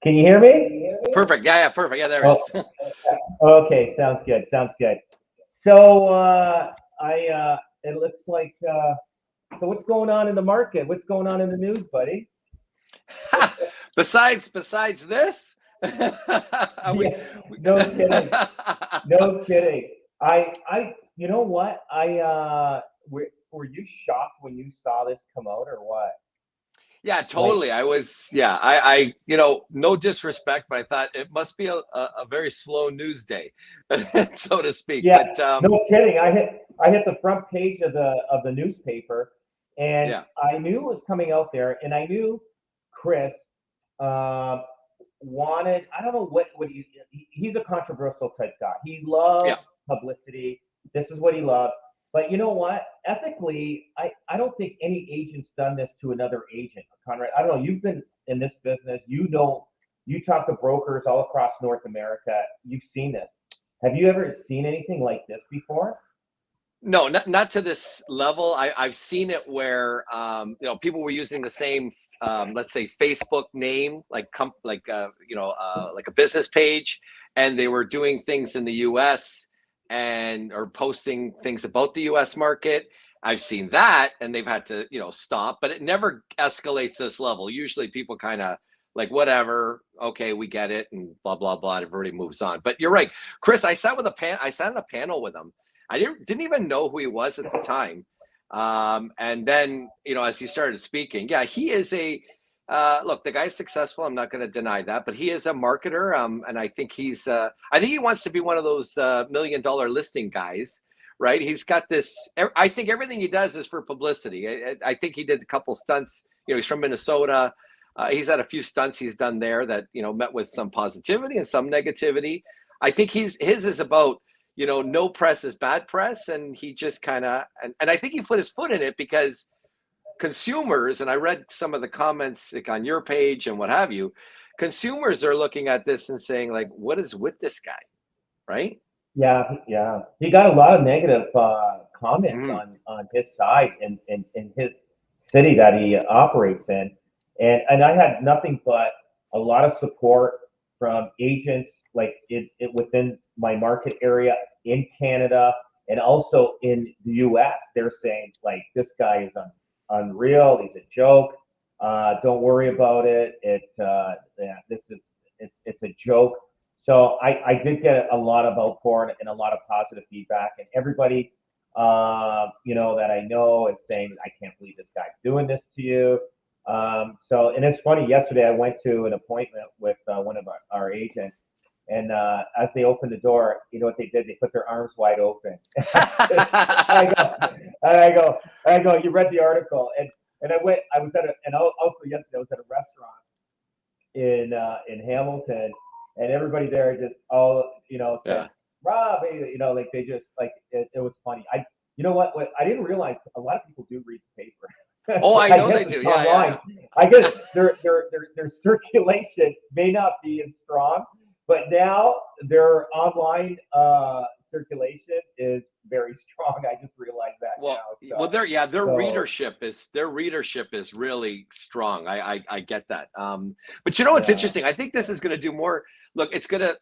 Can you hear me? Perfect. Yeah, perfect. Yeah, there it Oh, is. okay. Sounds good. Sounds good. So it looks like. So what's going on in the market? What's going on in the news, buddy? besides this, we, Yeah. No kidding. No kidding. You know what? Were you shocked when you saw this come out or what? yeah, Like, totally. No disrespect, but I thought it must be a very slow news day, so to speak. yeah, But no kidding. I hit the front page of the newspaper, and yeah, I knew it was coming out there, and I knew Chris uh, wanted. I don't know what he's a controversial type guy. He yeah. loves publicity. This is what he loves. But you know what? Ethically, I don't think any agent's done this to another agent, Conrad. I don't know. You've been in this business. You know, you talk to brokers all across North America. You've seen this. Have you ever seen anything like this before? No, not to this level. I've seen it where people were using the same let's say Facebook name, like a business page, and they were doing things in the U.S. and or posting things about the U.S. market. I've seen that, and they've had to stop, but it never escalates this level. Usually, people kind of like whatever, okay, we get it, and blah blah blah, and everybody moves on. But you're right, Chris. I sat in a panel with him. I didn't even know who he was at the time. And then, as he started speaking, yeah, he is look, the guy's successful. I'm not going to deny that, but he is a marketer. And I think I think he wants to be one of those $1 million listing guys, right? He's got this, I think everything he does is for publicity. I think he did a couple stunts. He's from Minnesota. He's had a few stunts he's done there that, met with some positivity and some negativity. I think his is about, no press is bad press. And he just kind of, and I think he put his foot in it because consumers, and I read some of the comments like on your page and what have you, consumers are looking at this and saying like, what is with this guy? Right. Yeah, yeah. He got a lot of negative comments Mm-hmm. on his side in his city that he operates in, and I had nothing but a lot of support from agents like it within my market area in Canada and also in the U.S. They're saying like this guy is unreal. He's a joke. Don't worry about it. Yeah, it's a joke. So I did get a lot of outpouring and a lot of positive feedback, and everybody, that I know is saying, I can't believe this guy's doing this to you. And it's funny. Yesterday, I went to an appointment with one of our agents, and as they opened the door, you know what they did? They put their arms wide open. I go, I go. You read the article, and I went. I was and also yesterday I was at a restaurant in Hamilton, and everybody there just all said, Yeah. Rob, like they just like it was funny. You know what I didn't realize a lot of people do read the paper. Oh, I I know guess they do. it's Yeah. Yeah. online. Yeah. I guess their circulation may not be as strong, but now their online circulation is very strong. I just realized that Well, now. well, their So readership is really strong. I get that. But what's yeah, interesting? I think this is going to do more. Look, it's going to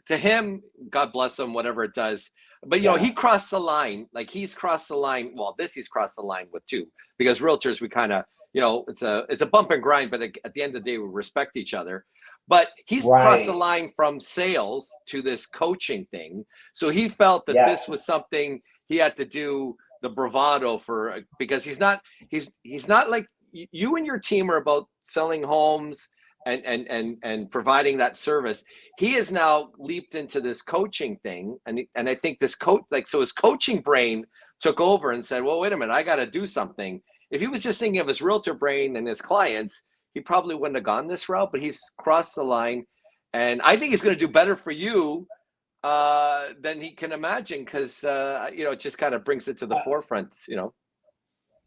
to him. God bless him, whatever it does. But yeah, he crossed the line. Like he's crossed the line. Well, he's crossed the line with too, because realtors we kind of it's a bump and grind. But at the end of the day, we respect each other. But he's crossed the right, line from sales to this coaching thing. So he felt that yes, this was something he had to do the bravado for, because he's not like you and your team are about selling homes and providing that service. He has now leaped into this coaching thing, and I think this so his coaching brain took over and said, well, wait a minute, I got to do something. If he was just thinking of his realtor brain and his clients, he probably wouldn't have gone this route, but he's crossed the line, and I think he's going to do better for you than he can imagine, because it just kind of brings it to the forefront.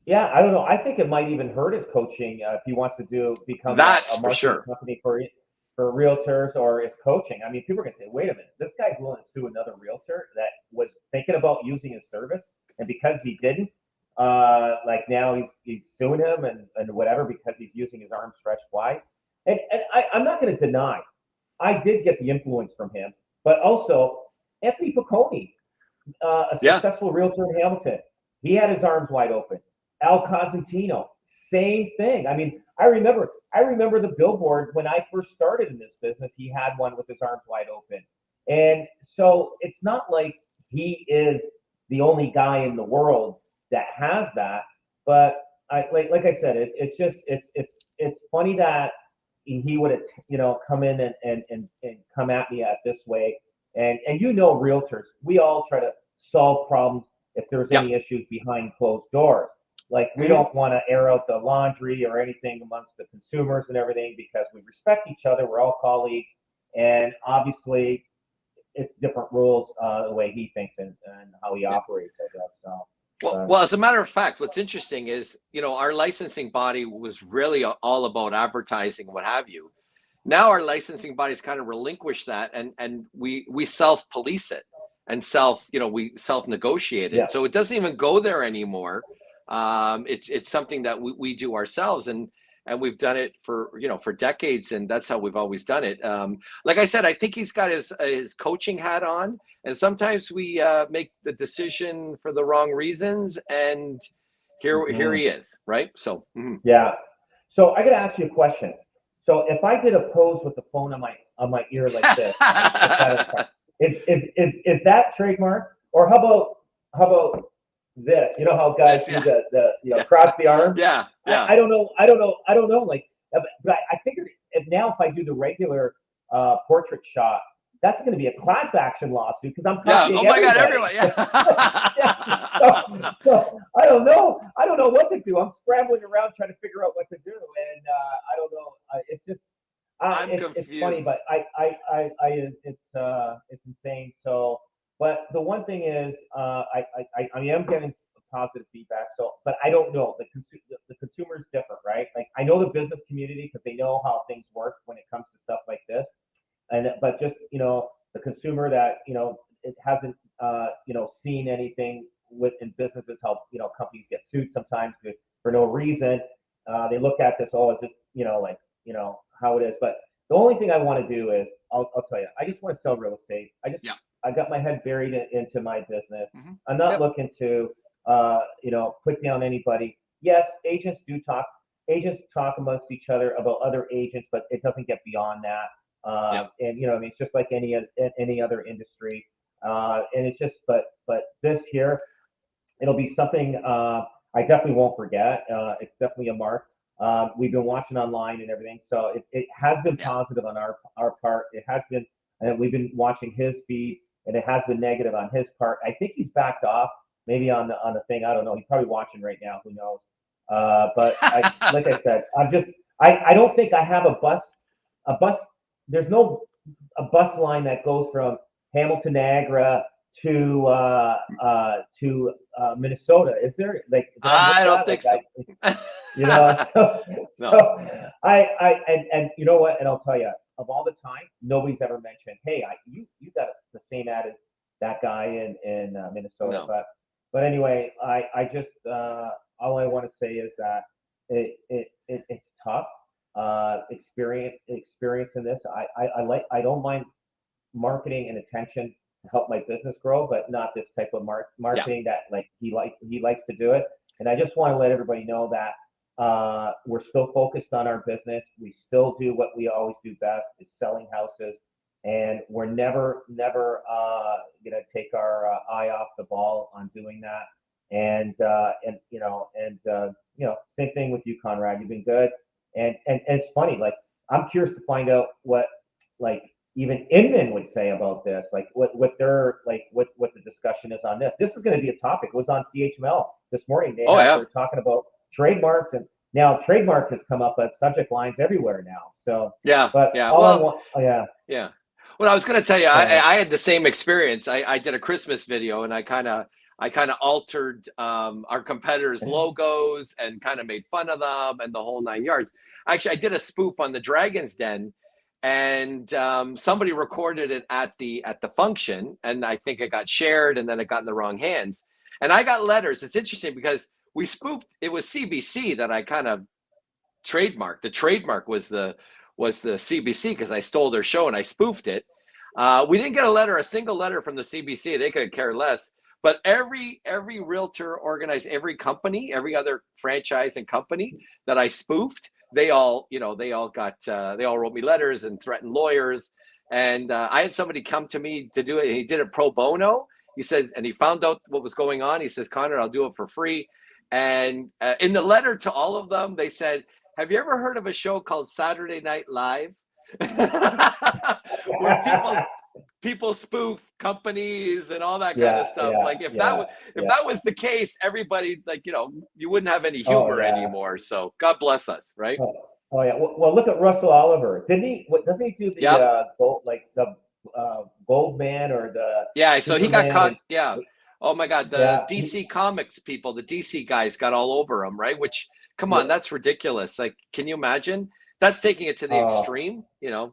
yeah. I don't know. I think it might even hurt his coaching if he wants to become That's a for marketing sure. company for realtors or his coaching. I mean, people are gonna say, wait a minute, this guy's willing to sue another realtor that was thinking about using his service, and because he didn't, like now he's suing him and whatever because he's using his arm stretched wide. and I'm not going to deny, I did get the influence from him, but also Anthony Piccone, a Yeah. successful realtor in Hamilton, he had his arms wide open. Al Cosentino, same thing. I mean, I remember the billboard when I first started in this business. He had one with his arms wide open, and so it's not like he is the only guy in the world that has that. But like I said, it's funny that he would have come in and come at me at this way. And realtors, we all try to solve problems if there's Yep. any issues behind closed doors. Like we don't want to air out the laundry or anything amongst the consumers and everything because we respect each other. We're all colleagues, and obviously it's different rules the way he thinks and how he operates, I guess. So. Well, as a matter of fact, what's interesting is, our licensing body was really all about advertising, what have you. Now our licensing bodies kind of relinquish that, and we self-police it and we self-negotiate it. Yeah. So it doesn't even go there anymore. It's something that we do ourselves, and we've done it for decades, and that's how we've always done it. Like I said, I think he's got his coaching hat on, and sometimes we make the decision for the wrong reasons, and here he is, right? So yeah. So I got to ask you a question. So if I did a pose with the phone on my ear like this, is that trademark? Or how about this? You know how guys do the cross the arms? Yeah. I don't know. Like, but I figured now if I do the regular portrait shot, that's going to be a class action lawsuit because I'm copying Oh my God, everybody. everyone. Yeah. So I don't know. I don't know what to do. I'm scrambling around trying to figure out what to do, and I don't know. It's just it's funny, but it's insane. So, but the one thing is, I am getting positive feedback. So, but I don't know. The consumer is different, right? Like I know the business community because they know how things work when it comes to stuff like this. But just the consumer that it hasn't seen anything in businesses, how companies get sued sometimes for no reason. They look at this, is this how it is. But the only thing I want to do is I'll tell you, I just want to sell real estate. I got my head buried into my business. I'm not looking to put down anybody. Yes, agents talk amongst each other about other agents, but it doesn't get beyond that. And it's just like any other industry, and it's just but this here, it'll be something I definitely won't forget. It's definitely a mark. We've been watching online and everything, so it has been positive on our part. It has been, and we've been watching his feed, and it has been negative on his part. I think he's backed off, maybe on the thing. I don't know. He's probably watching right now. Who knows? But like I said, I don't think I have a bus. There's no a bus line that goes from Hamilton, Niagara to Minnesota. Is there? Like, I don't think so. So and you know what? And I'll tell you, of all the time, nobody's ever mentioned, hey, you got the same ad as that guy in Minnesota. No. But anyway, I just all I want to say is that it's tough. Experience in this. I don't mind marketing and attention to help my business grow, but not this type of marketing that like he likes to do it. And I just want to let everybody know that we're still focused on our business. We still do what we always do best, is selling houses, and we're never gonna take our eye off the ball on doing that. And same thing with you, Conrad. You've been good. And it's funny, like I'm curious to find out what like even Inman would say about this, like what their what the discussion is on this. This is going to be a topic. It was on CHML this morning. They were talking about trademarks, and now trademark has come up as subject lines everywhere now. So yeah. Well, I was going to tell you, I had the same experience. I did a Christmas video, and I kind of altered our competitors' logos and kind of made fun of them and the whole 9 yards. Actually, I did a spoof on the Dragon's Den, and somebody recorded it at the function, and I think it got shared, and then it got in the wrong hands. And I got letters. It's interesting because we spoofed. It was CBC that I kind of trademarked. The trademark was the was the CBC because I stole their show and I spoofed it. We didn't get a single letter from the CBC. They could care less. But every realtor organized, every company, every other franchise and company that I spoofed, they all wrote me letters and threatened lawyers. And I had somebody come to me to do it, and he did it pro bono. He said, and he found out what was going on. He says, Connor, I'll do it for free. And in the letter to all of them, they said, have you ever heard of a show called Saturday Night Live? Where people spoof companies and all that kind of stuff. Like if that was the case, everybody, like, you wouldn't have any humor anymore. So God bless us, right? Oh yeah. Well, look at Russell Oliver. Didn't he? Doesn't he do the Goldman or the? Yeah. So he got caught. And, yeah. Oh my God. The DC Comics people, the DC guys got all over him, right? Which, come on, that's ridiculous. Like, can you imagine? That's taking it to the extreme, Yeah,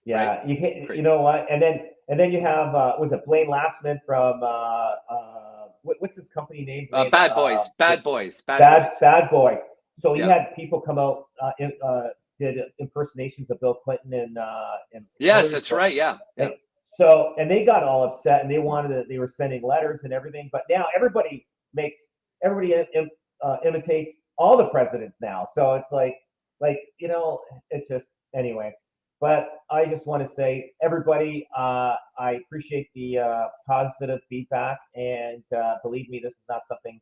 right? you can. You know what? And then you have was it Blaine Lastman from what's his company name? Bad Boys. Bad Boys. So he had people come out did impersonations of Bill Clinton and yes, that's right. Yeah. And they got all upset and they were sending letters and everything. But now everybody imitates all the presidents now. So it's like it's just anyway. But I just want to say, everybody, I appreciate the positive feedback, and believe me, this is not something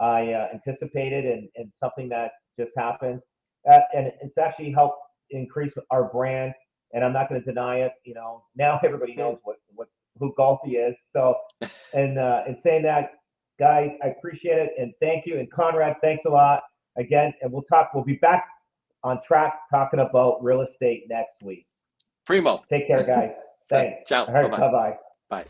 I anticipated, and something that just happens, and it's actually helped increase our brand. And I'm not going to deny it. Now everybody knows who Golfi is. So, and saying that, guys, I appreciate it, and thank you. And Conrad, thanks a lot again. And we'll be back on track talking about real estate next week. Primo. Take care, guys. Thanks. Ciao. All right, bye-bye. Bye.